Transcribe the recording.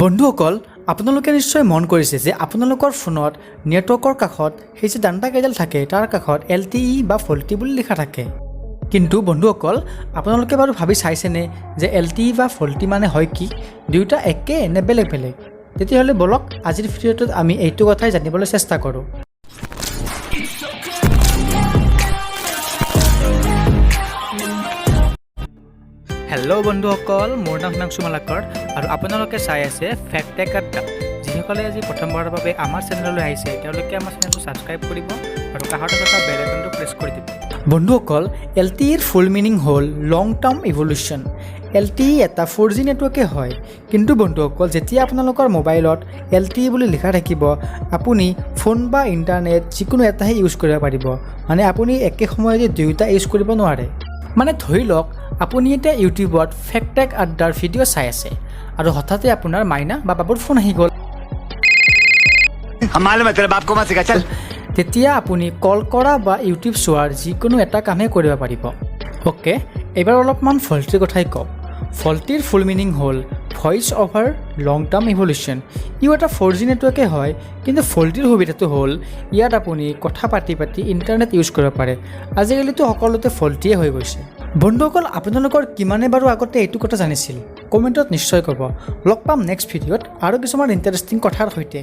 বন্ধুসকল আপোনালোকে নিশ্চয় মন কৰিছে যে আপোনালোকৰ ফোনত নেটৱৰ্কৰ কাষত সেই যে ডাণ্ডা কেইডাল থাকে তাৰ কাষত LTE বা ফল্টি বুলি লিখা থাকে। কিন্তু বন্ধুসকল আপোনালোকে বাৰু ভাবি চাইছেনে যে LTE বা ফল্টি মানে হয় কি, দুয়োটা একে নে বেলেগ বেলেগ? তেতিয়াহ'লে বলক আজিৰ ভিডিঅ'টোত আমি এইটো কথাই জানিবলৈ চেষ্টা কৰোঁ। হেল্ল' বন্ধুসকল, মোৰ নাম হিমাংশু মালাকৰ আৰু আপোনালোকে চাই আছে ফেক্ট টেক আড্ডা। যিসকলে আজি প্ৰথমবাৰৰ বাবে আমাৰ চেনেললৈ আহিছে তেওঁলোকে আমাৰ চেনেলটো ছাবস্ক্ৰাইব কৰিব আৰু কাষতে থকা বেল আইকনটো প্ৰেছ কৰি দিব। বন্ধুসকল, LTEৰ ফুল মিনিং হ'ল লং টাৰ্ম ইভলিউশ্যন। LTE এটা 4G নেটৱৰ্কে হয়, কিন্তু বন্ধুসকল যেতিয়া আপোনালোকৰ মোবাইলত LTE বুলি লিখা থাকিব আপুনি ফোন বা ইণ্টাৰনেট যিকোনো এটাহে ইউজ কৰিব পাৰিব। মানে আপুনি একে সময়তে দুয়োটা ইউজ কৰিব নোৱাৰে। মানে ধৰি লওক আপুনি এতিয়া ইউটিউবত ফেক্ট টেক আড্ডাৰ ভিডিঅ' চাই আছে আৰু হঠাতে আপোনাৰ মাইনা বা বাবুৰ ফোন আহি গ'ল। তেতিয়া আপুনি কল কৰা বা ইউটিউব চোৱাৰ যিকোনো এটা কামেই কৰিব পাৰিব। অ'কে, এইবাৰ অলপমান ফল্টিৰ কথাই কওঁ। ফল্টিৰ ফুল মিনিং হ'ল ভইচ অভাৰ লং টাৰ্ম ইভলিউশ্যন। ই এটা 4G নেটৱৰ্কে হয়, কিন্তু ফল্টিৰ সুবিধাটো হ'ল ইয়াত আপুনি কথা পাতি ইণ্টাৰনেট ইউজ কৰিব পাৰে। আজিকালিতো সকলোতে ফল্টিয়ে হৈ গৈছে। বন্ধুসকল, আপোনালোকৰ কিমানে বাৰু আগতে এইটো কথা জানিছিল? কমেণ্টত নিশ্চয় ক'ব। লগ পাম নেক্সট ভিডিঅ'ত আৰু কিছুমান ইণ্টাৰেষ্টিং কথাৰ সৈতে।